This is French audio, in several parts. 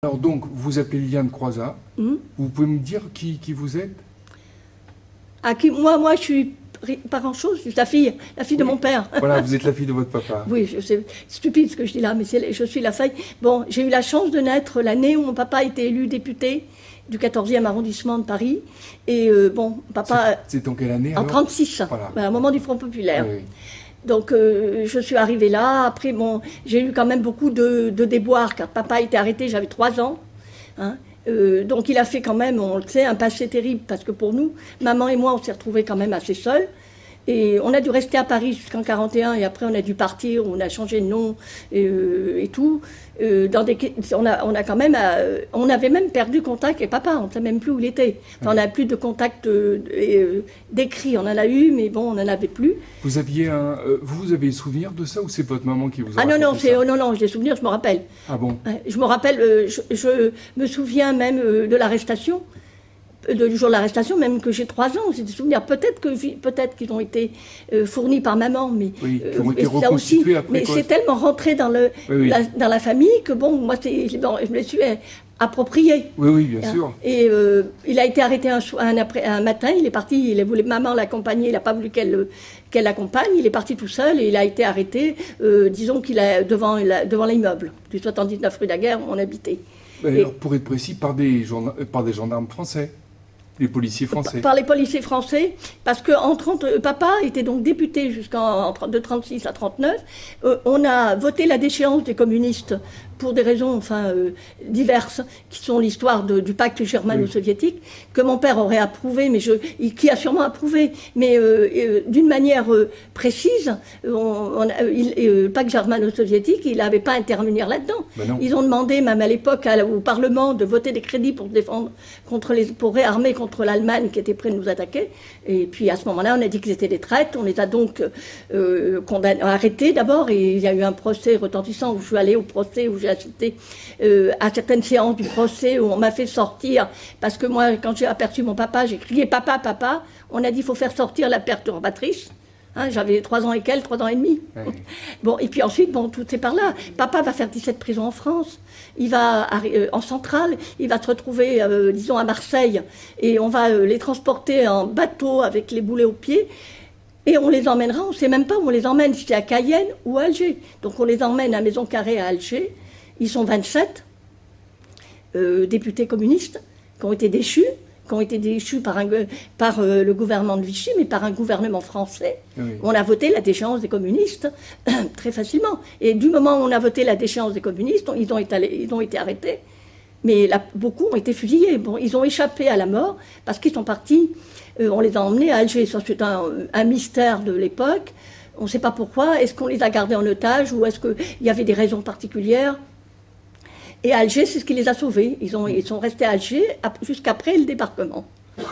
Alors donc, vous appelez Liliane Croizat. Vous pouvez me dire qui vous êtes? Moi, je suis pas grand-chose, je suis la fille de mon père. Voilà, vous êtes la fille de votre papa. Oui, c'est stupide ce que je dis là, mais je suis la fille. Bon, j'ai eu la chance de naître l'année où mon papa a été élu député du 14e arrondissement de Paris. Et bon, papa... C'est en quelle année En alors? 36, Voilà. au moment du Front populaire. Oui. Donc je suis arrivée là. Après, bon, j'ai eu quand même beaucoup de déboires, car papa a été arrêté, j'avais 3 ans. Hein. Donc il a fait quand même, on le sait, un passé terrible, parce que pour nous, maman et moi, on s'est retrouvés quand même assez seuls. Et on a dû rester à Paris jusqu'en 41, et après on a dû partir, on a changé de nom et tout. On avait même perdu contact avec papa, on ne sait même plus où il était. Enfin, on n'a plus de contact d'écrit, on en a eu, mais bon, on n'en avait plus. Vous aviez vous avez souvenir de ça, ou c'est votre maman qui vous a non, raconté ça? non, j'ai souvenir, je me rappelle. Ah bon? Je me rappelle, je me souviens même de l'arrestation. Du jour de l'arrestation, même que j'ai 3 ans, j'ai des souvenirs. Peut-être qu'ils ont été fournis par maman, mais oui, qui ont été ça aussi. Après, mais c'est tellement rentré dans dans la famille que bon, moi, je me les suis approprié. Oui, bien sûr. Et il a été arrêté un matin. Il est parti. Il voulait maman l'accompagner. Il n'a pas voulu qu'elle l'accompagne. Il est parti tout seul et il a été arrêté. Disons qu'il est devant l'immeuble du 79 rue Daguerre où on habitait. Alors, pour être précis, par des gendarmes français. Les policiers français. Par les policiers français, parce que papa était donc député de 36 à 39. On a voté la déchéance des communistes pour des raisons diverses, qui sont l'histoire du pacte germano-soviétique, que mon père aurait approuvé, qui a sûrement approuvé, mais d'une manière précise. Le pacte germano-soviétique, il n'avait pas à intervenir là-dedans. Ben ils ont demandé, même à l'époque, au Parlement, de voter des crédits pour défendre pour réarmer contre l'Allemagne qui était prête de nous attaquer. Et puis à ce moment-là, on a dit qu'ils étaient des traîtres. On les a donc arrêtés d'abord, et il y a eu un procès retentissant où je suis allée au procès, où j'ai assisté à certaines séances du procès, où on m'a fait sortir, parce que moi, quand j'ai aperçu mon papa, j'ai crié « Papa, papa ». On a dit « Il faut faire sortir la perturbatrice ». Hein, j'avais 3 ans et 3 ans et demi. Oui. Bon, et puis ensuite, bon, tout est par là. Papa va faire 17 prisons en France. Il va en centrale. Il va se retrouver, disons, à Marseille. Et on va les transporter en bateau avec les boulets aux pieds. Et on les emmènera, on ne sait même pas où on les emmène, si c'est à Cayenne ou à Alger. Donc on les emmène à Maison Carrée à Alger. Ils sont 27 députés communistes qui ont été déchus. Par le gouvernement de Vichy, mais par un gouvernement français. Oui. On a voté la déchéance des communistes très facilement. Et du moment où on a voté la déchéance des communistes, ils ont été arrêtés. Mais beaucoup ont été fusillés. Bon, ils ont échappé à la mort parce qu'ils sont partis. On les a emmenés à Alger. Ça, c'est un mystère de l'époque. On ne sait pas pourquoi. Est-ce qu'on les a gardés en otage ou est-ce qu'il y avait des raisons particulières? Et Alger, c'est ce qui les a sauvés. Ils sont restés à Alger jusqu'après le débarquement.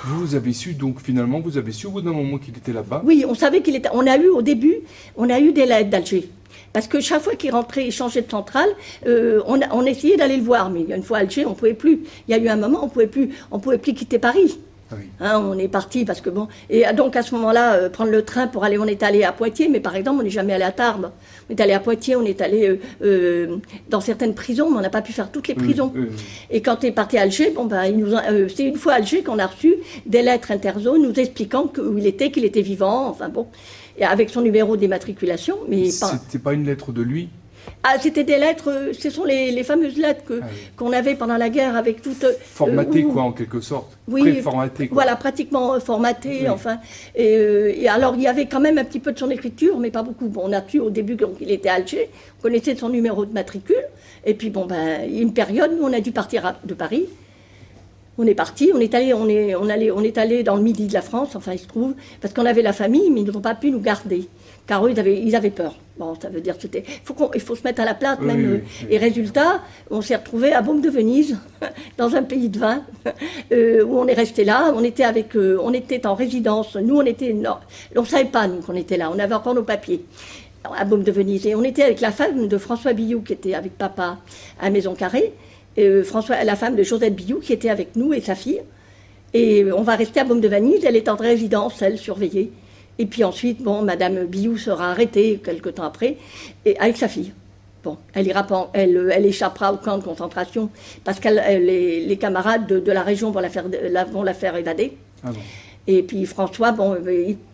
Vous avez su, donc finalement, vous avez su au bout d'un moment qu'il était là-bas? Oui, on savait qu'il était... Au début, on a eu des lettres d'Alger. Parce que chaque fois qu'il rentrait, il changeait de centrale, on essayait d'aller le voir. Mais une fois à Alger, on ne pouvait plus. Il y a eu un moment, on ne pouvait plus quitter Paris. Oui. Hein, on est parti parce que bon... Et donc à ce moment-là, prendre le train pour aller... On est allé à Poitiers, mais par exemple, on n'est jamais allé à Tarbes. On est allé à Poitiers, on est allé dans certaines prisons, mais on n'a pas pu faire toutes les prisons. Et quand on est parti à Alger, bon, c'est une fois à Alger qu'on a reçu des lettres interzones nous expliquant où il était, qu'il était vivant, enfin bon, et avec son numéro d'immatriculation. Mais c'était pas une lettre de lui? Ah, c'était des lettres, ce sont les fameuses lettres qu'on avait pendant la guerre avec toutes... Formatées, quoi, en quelque sorte. Oui, pré-formatées, quoi. Voilà, pratiquement formatées, oui. Enfin. Et alors, il y avait quand même un petit peu de son écriture, mais pas beaucoup. Bon, on a su au début qu'il était à Alger, on connaissait son numéro de matricule, et puis bon, il y a une période où on a dû partir de Paris. On est parti, on est allé dans le midi de la France, enfin il se trouve, parce qu'on avait la famille, mais ils n'ont pas pu nous garder, car eux, ils avaient peur. Bon, ça veut dire que il faut se mettre à la place, même. Oui. Et résultat, on s'est retrouvé à Baume de Venise, dans un pays de vin, où on est resté là. On était en résidence. Nous, on ne savait pas, nous, qu'on était là. On avait encore nos papiers à Baume de Venise. Et on était avec la femme de François Billoux, qui était avec papa à Maison Carrée. La femme de Josette Billoux, qui était avec nous et sa fille. Et on va rester à Baume de Venise. Elle est en résidence, elle, surveillée. Et puis ensuite, bon, Madame Billoux sera arrêtée quelque temps après, et avec sa fille. Bon, elle ira pas, elle échappera au camp de concentration parce que les camarades de la région vont la faire évader. Ah bon. Et puis François, bon,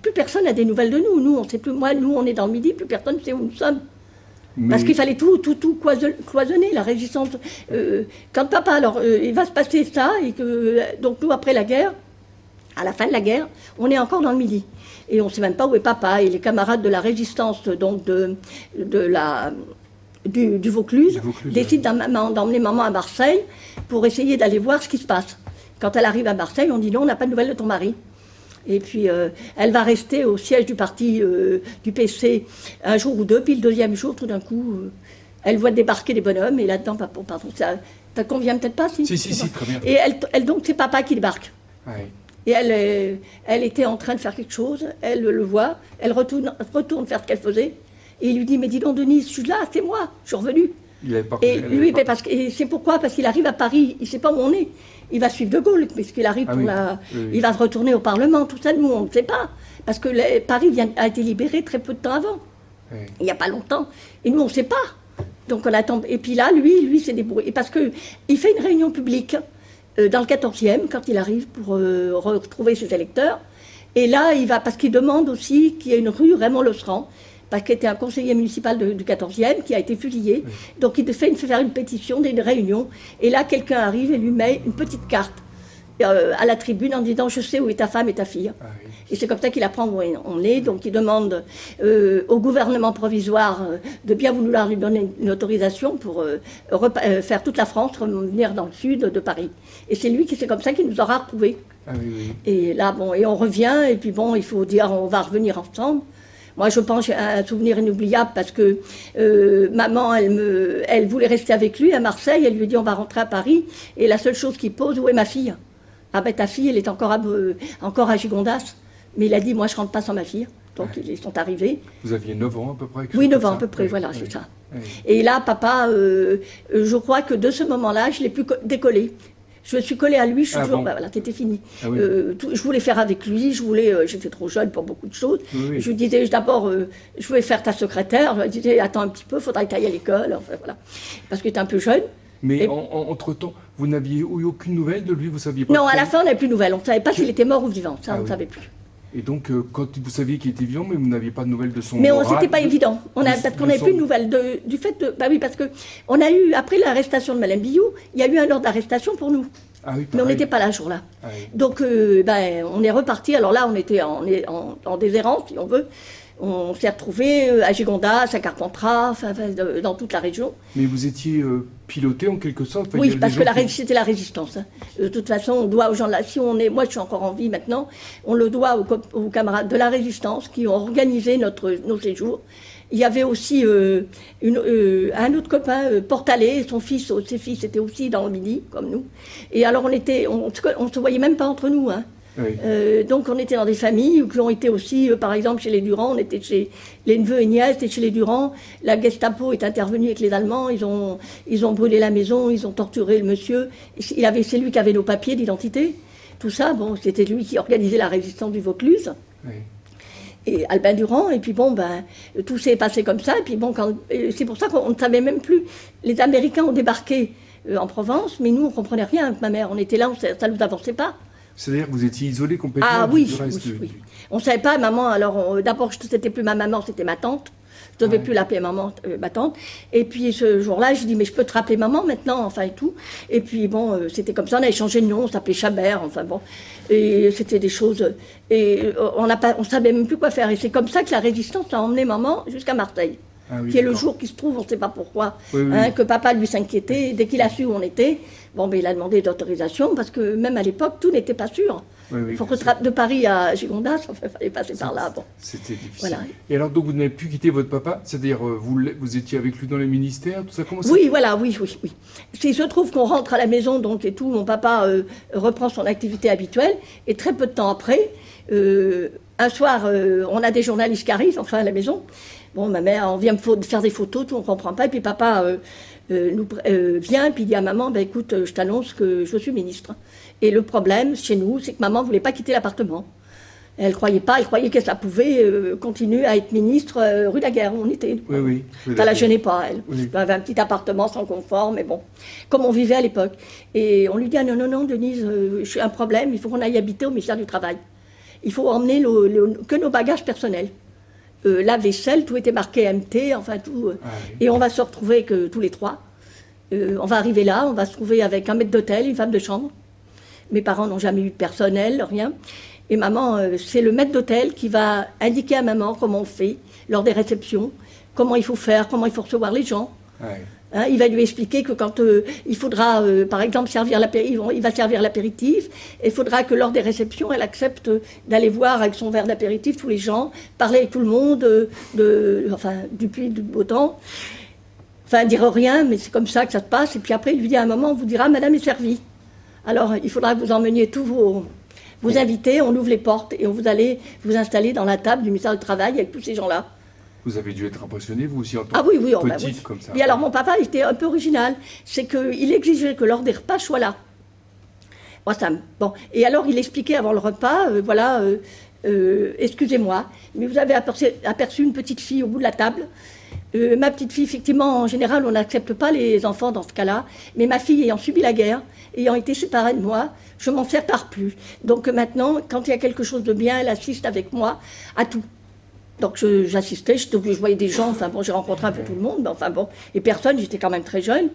plus personne n'a des nouvelles de nous. Nous, on sait plus. Moi, nous, on est dans le Midi, plus personne ne sait où nous sommes. Parce qu'il fallait tout cloisonner, la résistance. Quand papa, alors, il va se passer ça, et que, donc nous, après la guerre, à la fin de la guerre, on est encore dans le Midi. Et on ne sait même pas où est papa. Et les camarades de la résistance, donc du Vaucluse, décident d'emmener maman à Marseille pour essayer d'aller voir ce qui se passe. Quand elle arrive à Marseille, on dit non, on n'a pas de nouvelles de ton mari. Et puis elle va rester au siège du parti du PC un jour ou deux, puis le deuxième jour, tout d'un coup, elle voit débarquer des bonhommes, et là-dedans, pardon, ça te convient peut-être pas, si? Si, très bien. Et elle donc, c'est papa qui débarque. Ouais. Et elle était en train de faire quelque chose, elle le voit, elle retourne faire ce qu'elle faisait, et il lui dit, mais dis donc Denise, je suis là, c'est moi, je suis revenu. C'est pourquoi, parce qu'il arrive à Paris, il ne sait pas où on est. Il va suivre De Gaulle, puisqu'il arrive il va se retourner au Parlement, tout ça, nous on ne sait pas. Parce que Paris a été libéré très peu de temps avant. Oui. Il n'y a pas longtemps. Et nous on ne sait pas. Donc on attend. Et puis là, lui s'est débrouillé. Parce qu'il fait une réunion publique dans le 14e, quand il arrive pour retrouver ses électeurs. Et là, il va, parce qu'il demande aussi qu'il y ait une rue Raymond Losserand, parce qu'il était un conseiller municipal du 14e, qui a été fusillé. Oui. Donc il fait faire une pétition, une réunion. Et là, quelqu'un arrive et lui met une petite carte à la tribune en disant « Je sais où est ta femme et ta fille oui. ». Et c'est comme ça qu'il apprend où on est. Donc il demande au gouvernement provisoire de bien vouloir lui donner une autorisation pour faire toute la France, revenir dans le sud de Paris. Et c'est comme ça qu'il nous aura retrouvés. Ah, oui. Et là, bon, et on revient, et puis bon, il faut dire on va revenir ensemble. Moi, je pense à un souvenir inoubliable parce que maman, elle voulait rester avec lui à Marseille. Elle lui dit on va rentrer à Paris. Et la seule chose qu'il pose, où est ma fille? Ah ben ta fille, elle est encore à Gigondas. Mais il a dit moi, je rentre pas sans ma fille. Donc ils sont arrivés. Vous aviez 9 ans à peu près? Oui, 9 ans à peu près, voilà, c'est ça. Oui. Et là, papa, je crois que de ce moment-là, je l'ai pu décoller. Je me suis collée à lui, je suis toujours, bon. Voilà, c'était fini. Ah oui. Je voulais faire avec lui, j'étais trop jeune pour beaucoup de choses. Oui. Je lui disais d'abord, je voulais faire ta secrétaire, je lui disais, attends un petit peu, il faudra que tu ailles à l'école, enfin voilà. Parce qu'il était un peu jeune. Mais entre-temps, vous n'aviez eu aucune nouvelle de lui, vous saviez pas? Non, à la fin, on n'avait plus de nouvelles, on ne savait pas s'il était mort ou vivant, ça on ne savait plus. Et donc, quand vous saviez qu'il était vivant, mais vous n'aviez pas de nouvelles de son Mais c'était pas évident. Parce qu'on n'avait plus de nouvelles du fait de... Bah oui, parce qu'on a eu, après l'arrestation de Madame Billou, il y a eu un ordre d'arrestation pour nous. Ah oui, mais on n'était pas là ce jour-là. Ah oui. Donc, on est reparti. Alors là, on était en déshérence, si on veut. On s'est retrouvés à Gigondas, à Carpentras, dans toute la région. Mais vous étiez piloté en quelque sorte? Oui, parce que c'était la résistance. Hein. De toute façon, on doit aux gens là. Moi, je suis encore en vie maintenant. On le doit aux camarades de la résistance qui ont organisé nos séjours. Il y avait aussi un autre copain, Portalet, ses fils étaient aussi dans le Midi, comme nous. Et alors on se voyait même pas entre nous. Hein. Oui. Donc on était dans des familles qui ont été aussi, par exemple chez les Durand, on était chez les neveux et nièces, et chez les Durand, la Gestapo est intervenue avec les Allemands, ils ont brûlé la maison, ils ont torturé le monsieur. C'est lui qui avait nos papiers d'identité, tout ça. Bon, c'était lui qui organisait la résistance du Vaucluse. Oui. Et Albin Durand, et puis bon, tout s'est passé comme ça, et puis bon, c'est pour ça qu'on ne savait même plus. Les Américains ont débarqué en Provence, mais nous, on ne comprenait rien avec ma mère. On était là, ça ne nous avançait pas. C'est-à-dire que vous étiez isolé complètement du reste oui. On ne savait pas, maman, alors d'abord, c'était plus ma maman, c'était ma tante. Je ne devais plus l'appeler maman, ma tante. Et puis ce jour-là, je dis, mais je peux te rappeler maman maintenant, enfin et tout. Et puis bon, c'était comme ça, on avait changé de nom, on s'appelait Chabert, enfin bon. Et c'était des choses. Et on ne savait même plus quoi faire. Et c'est comme ça que la résistance a emmené maman jusqu'à Marseille. Ah oui, qui est le jour qui se trouve, on ne sait pas pourquoi, que papa lui s'inquiétait. Dès qu'il a su où on était, il a demandé d'autorisation, parce que même à l'époque, tout n'était pas sûr. Il faut que de Paris à Gigondas, il fallait passer par là. Bon. C'était difficile. Voilà. Et alors, donc, vous n'avez plus quitté votre papa? C'est-à-dire, vous étiez avec lui dans les ministères, tout ça? Comment ça? Oui, voilà, oui. Il se trouve qu'on rentre à la maison, donc, et tout, mon papa reprend son activité habituelle, et très peu de temps après, un soir, on a des journalistes qui arrivent, enfin, à la maison. Bon, ma mère, on vient me faire des photos, tout, on ne comprend pas. Et puis papa vient, et puis il dit à maman, écoute, je t'annonce que je suis ministre. Et le problème, chez nous, c'est que maman ne voulait pas quitter l'appartement. Elle croyait pas, elle croyait que ça pouvait continuer à être ministre rue Daguerre, où on était. Oui, oui. Ça la gênait pas, elle. Oui. Elle avait un petit appartement sans confort, mais bon, comme on vivait à l'époque. Et on lui dit, ah, non, non, non, Denise, j'ai un problème, il faut qu'on aille habiter au ministère du Travail. Il faut emmener que nos bagages personnels. La vaisselle, tout était marqué MT, enfin tout. Ah, oui. Et on va se retrouver que tous les trois. On va arriver là, on va se trouver avec un maître d'hôtel, une femme de chambre. Mes parents n'ont jamais eu de personnel, rien. Et maman, c'est le maître d'hôtel qui va indiquer à maman comment on fait lors des réceptions, comment il faut faire, comment il faut recevoir les gens. Ah, oui. Hein, il va lui expliquer que quand il faudra, par exemple, il va servir l'apéritif, et il faudra que lors des réceptions, elle accepte d'aller voir avec son verre d'apéritif tous les gens, parler avec tout le monde, du puits du beau temps. Enfin, dire rien, mais c'est comme ça que ça se passe. Et puis après, il lui dit à un moment, on vous dira, madame est servie. Alors, il faudra que vous emmeniez tous vos invités, on ouvre les portes et vous allez vous installer dans la table du ministère du Travail avec tous ces gens-là. Vous avez dû être impressionné, vous aussi, en tant Ah oui, oui, que bah, petite, oui. comme ça. Et alors, mon papa était un peu original. C'est qu'il exigeait que lors des repas, je sois là. Bon. Et alors, il expliquait avant le repas, excusez-moi, mais vous avez aperçu une petite fille au bout de la table. Ma petite fille, effectivement, en général, on n'accepte pas les enfants dans ce cas-là. Mais ma fille, ayant subi la guerre, ayant été séparée de moi, je m'en sépare plus. Donc maintenant, quand il y a quelque chose de bien, elle assiste avec moi à tout. Donc j'assistais, je voyais des gens, enfin bon, j'ai rencontré un peu tout le monde, mais enfin bon, et personne, j'étais quand même très jeune.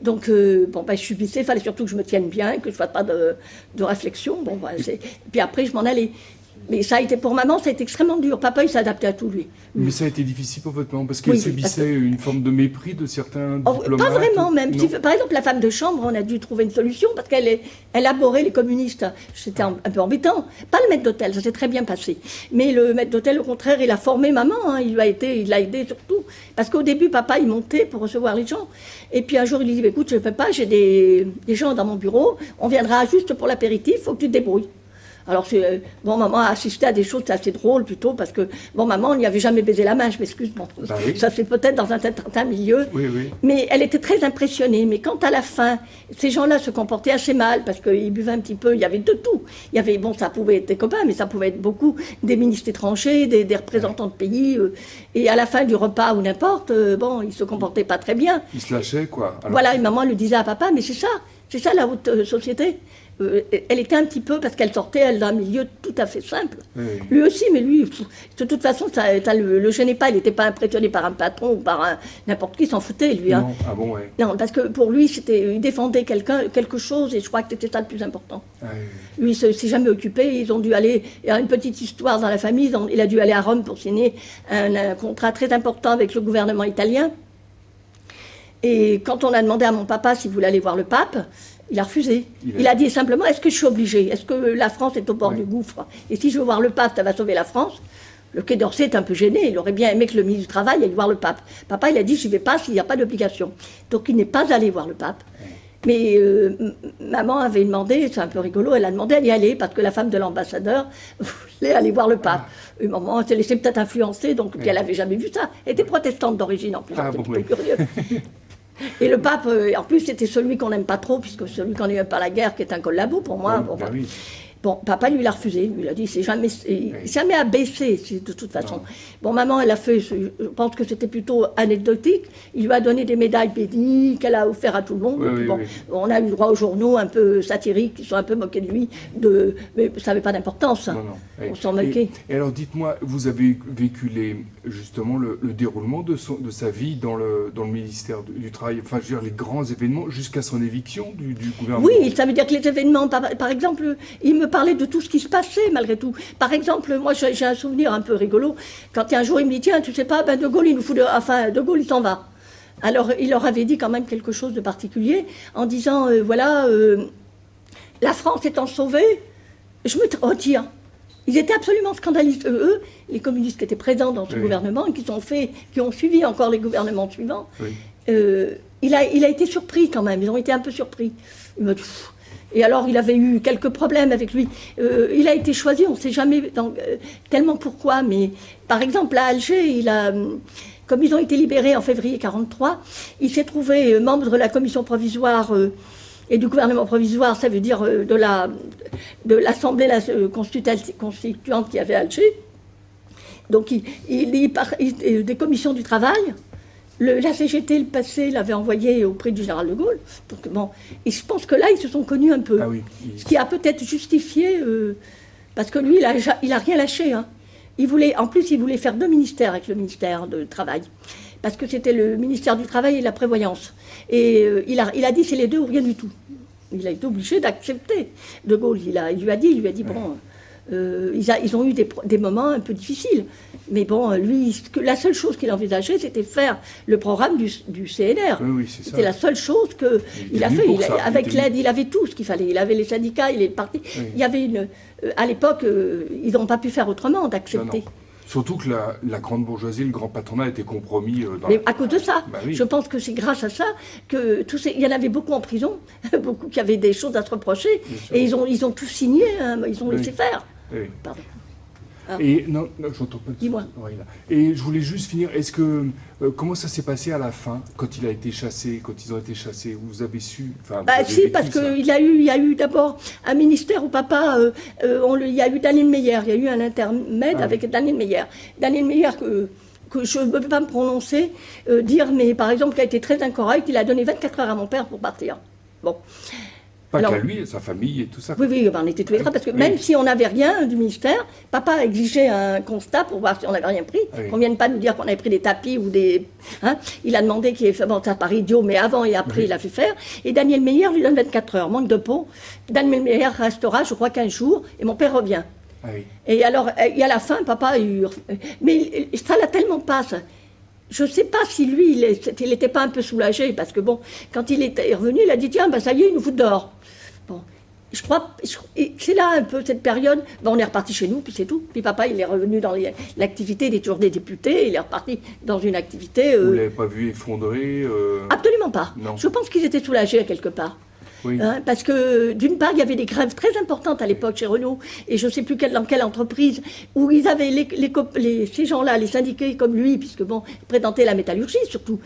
Donc je subissais, il fallait surtout que je me tienne bien, que je ne fasse pas de réflexion. Bon, puis après, je m'en allais. Mais ça a été, pour maman, ça a été extrêmement dur. Papa, il s'adaptait à tout, lui. Mais ça a été difficile pour votre maman, parce qu'elle Oui, subissait une forme de mépris de certains diplomates. Pas vraiment, même. Non. Par exemple, la femme de chambre, on a dû trouver une solution, parce elle abhorrait les communistes. C'était un peu embêtant. Pas le maître d'hôtel, ça s'est très bien passé. Mais le maître d'hôtel, au contraire, il a formé maman, hein. Il l'a aidé surtout. Parce qu'au début, papa, il montait pour recevoir les gens. Et puis un jour, il lui dit, écoute, je ne peux pas, j'ai des gens dans mon bureau, on viendra juste pour l'apéritif, il faut que tu te débrouilles. Alors, maman a assisté à des choses assez drôles plutôt, parce que, maman, on n'y avait jamais baisé la main, je m'excuse, Oui. Ça c'est peut-être dans un certain milieu, Oui, oui. mais elle était très impressionnée. Mais quand à la fin, ces gens-là se comportaient assez mal, parce qu'ils buvaient un petit peu, il y avait de tout. Il y avait, ça pouvait être des copains, mais ça pouvait être beaucoup des ministres étrangers, des représentants de pays, et à la fin du repas ou n'importe, ils se comportaient pas très bien. Ils se lâchaient, quoi. Alors, Voilà, et maman le disait à papa, mais c'est ça la haute société. Elle était un petit peu, parce qu'elle sortait d'un milieu tout à fait simple. Oui. Lui aussi, mais lui, de toute façon, ça le gênait pas. Il n'était pas impressionné par un patron ou par n'importe qui, il s'en foutait, lui. Hein. Non. Ah bon, ouais. Non, parce que pour lui, il défendait quelque chose, et je crois que c'était ça le plus important. Ah, oui. Lui, il ne s'est jamais occupé. Ils ont dû aller, il y a une petite histoire dans la famille, il a dû aller à Rome pour signer un contrat très important avec le gouvernement italien. Et quand on a demandé à mon papa s'il voulait aller voir le pape, il a refusé. Il a dit simplement, est-ce que je suis obligé? Est-ce que la France est au bord du gouffre? Et si je veux voir le pape, ça va sauver la France? Le Quai d'Orsay est un peu gêné. Il aurait bien aimé que le ministre du Travail aille voir le pape. Papa, il a dit, je n'y vais pas s'il n'y a pas d'obligation. Donc il n'est pas allé voir le pape. Mais maman avait demandé, c'est un peu rigolo, elle a demandé à y aller parce que la femme de l'ambassadeur voulait aller voir le pape. Et maman s'est laissée peut-être influencer, donc puis elle n'avait jamais vu ça. Elle était protestante d'origine en plus, c'était curieux. Et le pape, en plus, c'était celui qu'on n'aime pas trop, puisque celui qu'on n'aime pas la guerre, qui est un collabo pour moi. Oui. Bon, papa, lui, l'a refusé. Il a dit, c'est jamais abaissé, de toute façon. Non. Bon, maman, elle a fait, je pense que c'était plutôt anecdotique. Il lui a donné des médailles Béni, qu'elle a offert à tout le monde. On a eu droit aux journaux un peu satiriques, qui sont un peu moqués de lui, mais ça n'avait pas d'importance. On s'en moquait. Et alors, dites-moi, vous avez vécu justement le déroulement de sa vie dans le ministère du Travail, enfin, je veux dire, les grands événements, jusqu'à son éviction du gouvernement. Oui, ça veut dire que les événements, par exemple, il me parlait de tout ce qui se passait, malgré tout. Par exemple, moi, j'ai un souvenir un peu rigolo. Quand il y a un jour, il me dit, tiens, tu sais pas, De Gaulle, De Gaulle, il s'en va. Alors, il leur avait dit quand même quelque chose de particulier, en disant, la France étant sauvée, je me retire. Ils étaient absolument scandalisés, eux, les communistes qui étaient présents dans ce gouvernement, et qui ont suivi encore les gouvernements suivants. Il a été surpris quand même, ils ont été un peu surpris. Il m'a dit, et alors, il avait eu quelques problèmes avec lui. Il a été choisi, on ne sait jamais tellement pourquoi, mais par exemple, à Alger, comme ils ont été libérés en février 1943, il s'est trouvé membre de la commission provisoire Et du gouvernement provisoire, ça veut dire de l'Assemblée constituante qui avait à Alger. Donc, des commissions du travail. La CGT, le passé, l'avait envoyé auprès du général de Gaulle. Donc, bon, et je pense que là, ils se sont connus un peu. Ah oui, ce qui a peut-être justifié, parce que lui, il a rien lâché. Hein. En plus, il voulait faire 2 ministères avec le ministère du Travail. Parce que c'était le ministère du Travail et de la Prévoyance. Et il a dit, c'est les deux ou rien du tout. Il a été obligé d'accepter. De Gaulle, il lui a dit, bon... ils ont eu des moments un peu difficiles. Mais bon, lui, la seule chose qu'il envisageait, c'était faire le programme du CNR. Oui, c'est ça. C'était la seule chose qu'il a fait. Avec l'aide, il avait tout ce qu'il fallait. Il avait les syndicats, il est parti. Oui. Il y avait à l'époque, ils n'ont pas pu faire autrement d'accepter. Surtout que la grande bourgeoisie, le grand patronat était compromis. Mais à cause de ça, oui. Je pense que c'est grâce à ça que il y en avait beaucoup en prison, beaucoup qui avaient des choses à se reprocher, et ils ont tout signé, hein, ils ont laissé faire. Oui. Pardon. Et non, j'entends pas. Dis-moi. Et je voulais juste finir. Est-ce que comment ça s'est passé à la fin, quand il a été chassé, quand ils ont été chassés? Vous avez su? Si, parce qu'il y a eu d'abord un ministère où papa, il y a eu Daniel Meyer, il y a eu un intermède avec Daniel Meyer. Daniel Meyer que je ne peux pas me prononcer, mais par exemple, qui a été très incorrect, il a donné 24 heures à mon père pour partir. Bon. Pas qu'à lui, sa famille et tout ça. Oui, on était tous les trois, parce que même si on n'avait rien du ministère, papa exigeait un constat pour voir si on n'avait rien pris. Qu'on ne vienne pas nous dire qu'on avait pris des tapis ou des... Hein, il a demandé qu'il ait fait, bon, ça paraît idiot, mais avant et après, il a fait faire. Et Daniel Meyer lui donne 24 heures, manque de peau. Daniel Meyer restera, je crois, 15 jours, et mon père revient. Et alors, et à la fin, papa a eu... Mais ça l'a tellement pas, ça. Je ne sais pas si lui, il n'était pas un peu soulagé, parce que bon, quand il est revenu, il a dit, tiens, ça y est, il nous fout dehors. Bon, je crois, c'est là un peu cette période, on est reparti chez nous, puis c'est tout. Puis papa, il est revenu dans l'activité, il est toujours des députés, il est reparti dans une activité... Vous ne l'avez pas vu effondrer Absolument pas. Non. Je pense qu'ils étaient soulagés quelque part. Oui. Hein, parce que, d'une part, il y avait des grèves très importantes à l'époque chez Renault, et je ne sais plus dans quelle entreprise, où ils avaient ces gens-là, les syndiqués comme lui, puisque bon, ils présentaient la métallurgie surtout,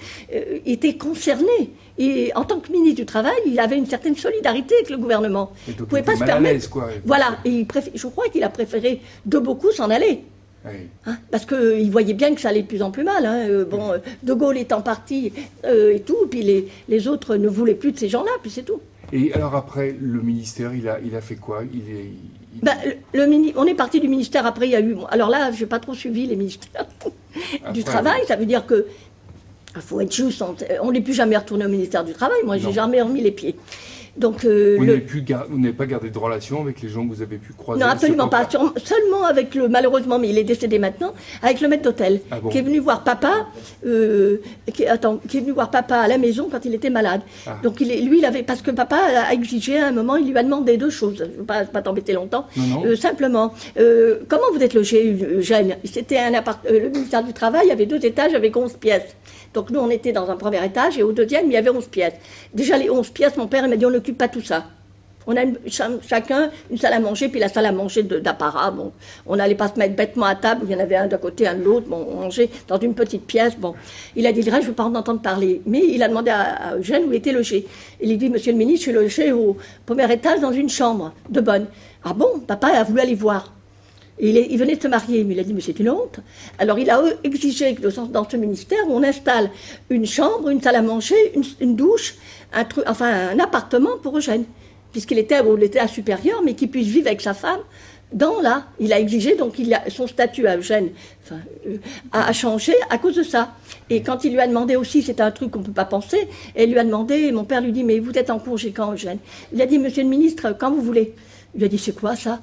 étaient concernés. Et en tant que ministre du Travail, il avait une certaine solidarité avec le gouvernement. Il ne pouvait pas se permettre. Voilà, et je crois qu'il a préféré de beaucoup s'en aller. Oui. Hein, parce qu'il voyait bien que ça allait de plus en plus mal. Hein. De Gaulle étant parti et tout, puis les autres ne voulaient plus de ces gens-là, puis c'est tout. Et alors après, le ministère, il a fait quoi? On est parti du ministère, après il y a eu... Alors là, je n'ai pas trop suivi les ministères du Travail, ça veut dire que... Il faut être juste, on n'est plus jamais retourné au ministère du Travail, moi j'ai jamais remis les pieds. Donc, vous n'avez pas gardé de relation avec les gens que vous avez pu croiser? Non, absolument pas. Seulement avec malheureusement, mais il est décédé maintenant, avec le maître d'hôtel, qui est venu voir papa, qui est venu voir papa à la maison quand il était malade. Donc parce que papa a exigé à un moment, il lui a demandé 2 choses. Je ne veux pas t'embêter longtemps. Non. Simplement, comment vous êtes logé, Eugène? C'était le ministère du Travail avait 2 étages avec 11 pièces. Donc nous, on était dans un premier étage et au deuxième, il y avait 11 pièces. Déjà, les 11 pièces, mon père m'a dit, on n'occupe pas tout ça. On a chacun une salle à manger, puis la salle à manger d'apparat. Bon, on n'allait pas se mettre bêtement à table, il y en avait un d'un côté, un de l'autre. Bon, on mangeait dans une petite pièce. Bon, il a dit, je ne veux pas en entendre parler. Mais il a demandé à Eugène où il était logé. Il lui dit, monsieur le ministre, je suis logé au premier étage dans une chambre de bonne. Ah bon, papa a voulu aller voir. Il venait de se marier, mais il a dit, mais c'est une honte. Alors il a exigé que dans ce ministère, on installe une chambre, une salle à manger, une douche, un appartement pour Eugène, puisqu'il était au l'étage supérieur, mais qu'il puisse vivre avec sa femme là. Il a exigé, donc son statut à Eugène a changé à cause de ça. Et quand il lui a demandé aussi, c'était un truc qu'on ne peut pas penser, et il lui a demandé, mon père lui dit, mais vous êtes en congé quand, Eugène? Il a dit, monsieur le ministre, quand vous voulez. Il lui a dit, c'est quoi ça?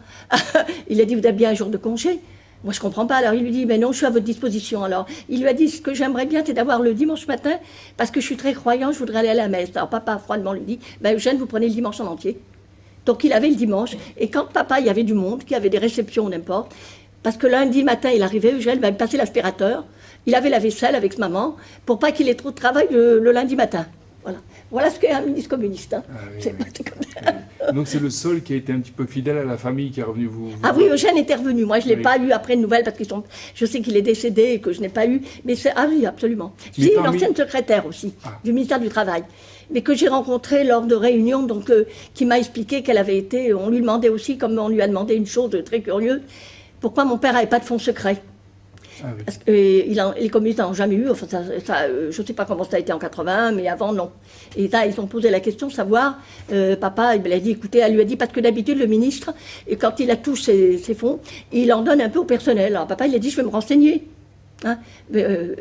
Il a dit, vous avez bien un jour de congé? Moi, je ne comprends pas. Alors, il lui dit, mais non, je suis à votre disposition. Alors, il lui a dit, ce que j'aimerais bien, c'est d'avoir le dimanche matin, parce que je suis très croyant, je voudrais aller à la messe. Alors, papa, froidement, lui dit, Eugène, vous prenez le dimanche en entier. Donc, il avait le dimanche. Et quand papa, il y avait du monde, qu'il y avait des réceptions, n'importe, parce que lundi matin, il arrivait, Eugène va passer l'aspirateur. Il avait la vaisselle avec sa maman, pour pas qu'il ait trop de travail le lundi matin. Voilà ce qu'est un ministre communiste. Hein. Donc c'est le seul qui a été un petit peu fidèle à la famille qui est revenu vous... Ah oui, Eugène était revenu. Moi, je ne l'ai pas eu après de nouvelles parce je sais qu'il est décédé et que je n'ai pas eu. Mais ah oui, absolument. Si, une ancienne secrétaire aussi, du ministère du Travail. mais que j'ai rencontré lors de réunions, donc qui m'a expliqué qu'elle avait été, on lui demandait aussi, comme on lui a demandé une chose très curieuse, pourquoi mon père n'avait pas de fonds secrets. Ah oui. Parce que, les communistes n'en ont jamais eu, enfin, je ne sais pas comment ça a été en 81, mais avant, non. Et là, ils ont posé la question, savoir, papa, il a dit, écoutez, elle lui a dit, parce que d'habitude, le ministre, et quand il touche ses fonds, il en donne un peu au personnel. Alors papa, il a dit, je vais me renseigner. Hein,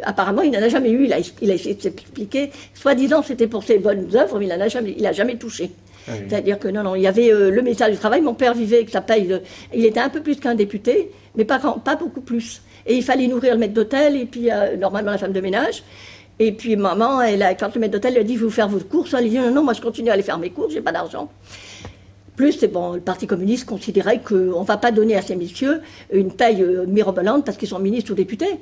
apparemment, il n'en a jamais eu, il a essayé de s'expliquer, soi-disant, c'était pour ses bonnes œuvres, mais il n'a jamais touché. Ah oui. C'est-à-dire que non, il y avait le ministère du Travail, mon père vivait avec sa paye, il était un peu plus qu'un député, mais pas beaucoup plus. Et il fallait nourrir le maître d'hôtel, et puis normalement la femme de ménage. Et puis maman, quand le maître d'hôtel lui a dit, je vais vous faire vos courses, elle a dit, non, moi je continue à aller faire mes courses, j'ai pas d'argent. Plus, c'est bon, le Parti communiste considérait qu'on ne va pas donner à ces messieurs une paye mirobolante parce qu'ils sont ministres ou députés.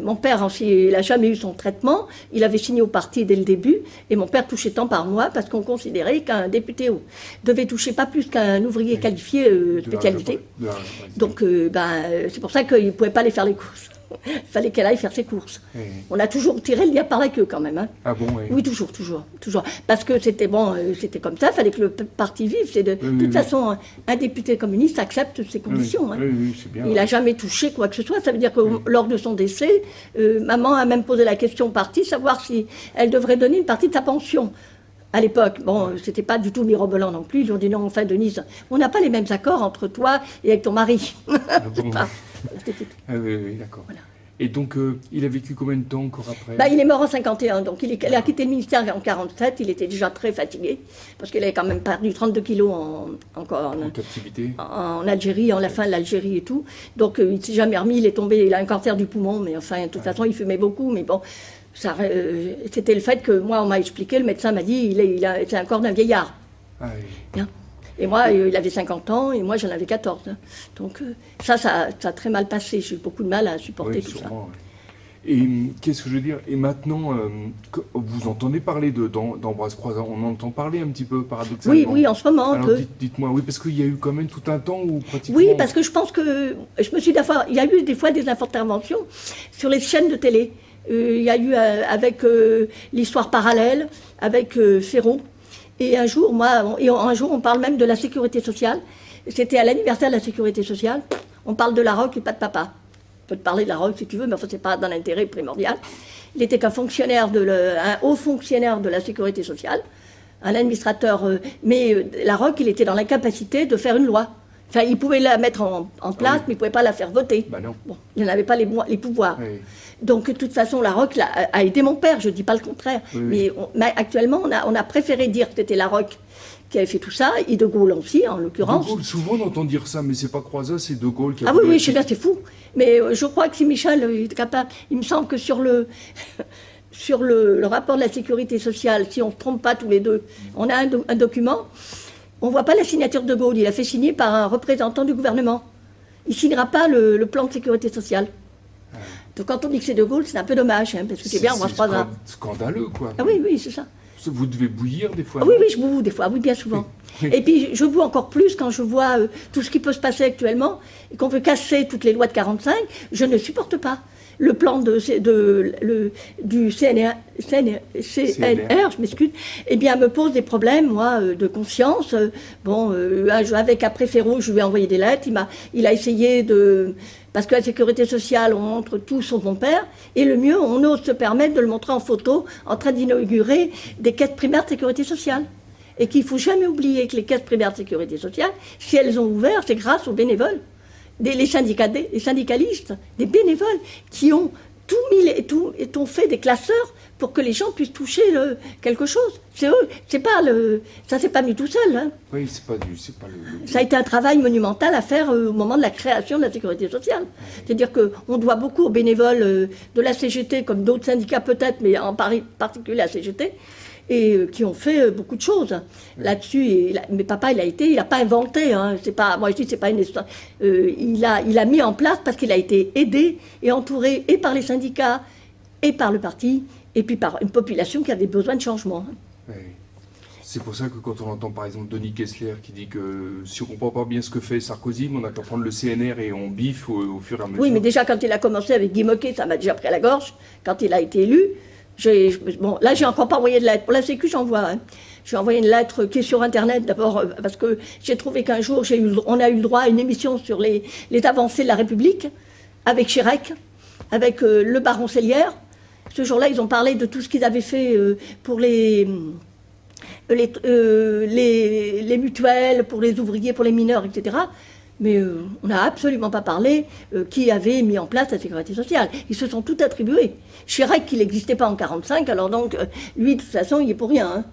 Mon père, il n'a jamais eu son traitement, il avait signé au parti dès le début, et mon père touchait tant par mois parce qu'on considérait qu'un député devait toucher pas plus qu'un ouvrier qualifié spécialisé. Donc, c'est pour ça qu'il ne pouvait pas aller faire les courses. Il fallait qu'elle aille faire ses courses. On a toujours tiré le diable par la queue quand même. Hein. Ah bon, oui. Oui, toujours. Parce que c'était c'était comme ça, il fallait que le parti vive. De toute façon, un député communiste accepte ses conditions. Oui, hein. oui, c'est bien. Il n'a jamais touché quoi que ce soit. Ça veut dire que lors de son décès, maman a même posé la question au parti, savoir si elle devrait donner une partie de sa pension. À l'époque, bon, c'était pas du tout mirobolant non plus. Ils ont dit non, enfin Denise, on n'a pas les mêmes accords entre toi et avec ton mari. Ah bon. Ah oui, d'accord. Voilà. Et donc, il a vécu combien de temps encore après? Il est mort en 51, donc il a quitté le ministère en 47, il était déjà très fatigué, parce qu'il avait quand même perdu 32 kilos en captivité en Algérie, en la fin de l'Algérie et tout. Donc il ne s'est jamais remis, il a un cancer du poumon, mais enfin, de toute façon, il fumait beaucoup, mais bon, c'était le fait que moi, on m'a expliqué, le médecin m'a dit, c'est un corps d'un vieillard. Ah oui. Bien. Et moi, il avait 50 ans, et moi, j'en avais 14. Hein. Donc, ça a très mal passé. J'ai eu beaucoup de mal à supporter tout sûrement, ça. Ouais. Et qu'est-ce que je veux dire? Et maintenant, vous entendez parler d'Ambroise Croizat? On entend parler un petit peu, paradoxalement. Oui, en ce moment, un peu. Dites-moi, oui, parce qu'il y a eu quand même tout un temps où pratiquement... Oui, parce que je pense que... il y a eu des fois des interventions sur les chaînes de télé. Il y a eu avec l'histoire parallèle, avec Ferron. Et un jour, on parle même de la sécurité sociale. C'était à l'anniversaire de la sécurité sociale. On parle de la ROC et pas de papa. On peut te parler de la ROC si tu veux, mais enfin, c'est pas dans l'intérêt primordial. Il était un haut fonctionnaire de la sécurité sociale, un administrateur. Mais la ROC, il était dans l'incapacité de faire une loi. Enfin, il pouvait la mettre en place, mais il ne pouvait pas la faire voter. Bah non. Bon, il n'avait pas les pouvoirs. Oui. Donc, de toute façon, la ROC a aidé mon père, je ne dis pas le contraire. Oui. Mais actuellement, on a préféré dire que c'était la ROC qui avait fait tout ça, et De Gaulle aussi, en l'occurrence. De Gaulle, souvent on entend dire ça, mais c'est pas Croizat, c'est De Gaulle qui a... Ah oui, je sais bien, c'est fou. Mais je crois que si Michel est capable... Il me semble que sur le rapport de la sécurité sociale, si on ne se trompe pas tous les deux, on a un document, on ne voit pas la signature de Gaulle, il a fait signer par un représentant du gouvernement. Il ne signera pas le plan de sécurité sociale. Donc quand on dit que c'est De Gaulle, c'est un peu dommage, hein, parce que c'est bien, on voit pas scandaleux, quoi. Ah oui, c'est ça. Vous devez bouillir des fois. Ah oui, je boue des fois, oui, bien souvent. Oui. Et puis je boue encore plus quand je vois tout ce qui peut se passer actuellement, et qu'on veut casser toutes les lois de 45, je ne supporte pas. Le plan du CNR, je m'excuse, eh bien, me pose des problèmes, moi, de conscience. Avec après Ferro, je lui ai envoyé des lettres. Il a essayé de... Parce que la sécurité sociale, on montre tout son bon père, et le mieux, on ose se permettre de le montrer en photo, en train d'inaugurer des caisses primaires de sécurité sociale. Et qu'il ne faut jamais oublier que les caisses primaires de sécurité sociale, si elles ont ouvert, c'est grâce aux bénévoles. Les syndicalistes, des bénévoles qui ont tout mis et ont fait des classeurs pour que les gens puissent toucher quelque chose. C'est eux, ça s'est pas mis tout seul. Hein. Oui, c'est pas le... Ça a été un travail monumental à faire au moment de la création de la sécurité sociale. C'est-à-dire qu'on doit beaucoup aux bénévoles de la CGT, comme d'autres syndicats peut-être, mais en particulier la CGT, et qui ont fait beaucoup de choses là-dessus. Mais papa, il n'a pas inventé. Hein, moi, je dis, c'est pas une histoire. Il a mis en place parce qu'il a été aidé et entouré et par les syndicats et par le parti et puis par une population qui avait besoin de changement. Oui. C'est pour ça que quand on entend par exemple Denis Kessler qui dit que si on ne comprend pas bien ce que fait Sarkozy, on n'a qu'à prendre le CNR et on biffe au fur et à mesure. Oui, mais déjà quand il a commencé avec Guy Moquet, ça m'a déjà pris à la gorge. Quand il a été élu, Bon, là, j'ai encore pas envoyé de lettre. Pour la Sécu, j'envoie. Hein. J'ai envoyé une lettre qui est sur Internet, d'abord, parce que j'ai trouvé qu'un jour, on a eu le droit à une émission sur les avancées de la République, avec Chirac, avec le baron Sellière. Ce jour-là, ils ont parlé de tout ce qu'ils avaient fait pour les mutuelles, pour les ouvriers, pour les mineurs, etc. Mais on n'a absolument pas parlé qui avait mis en place la sécurité sociale. Ils se sont tout attribués. Chirac, il n'existait pas en 1945, alors donc, lui, de toute façon, il est pour rien. Hein.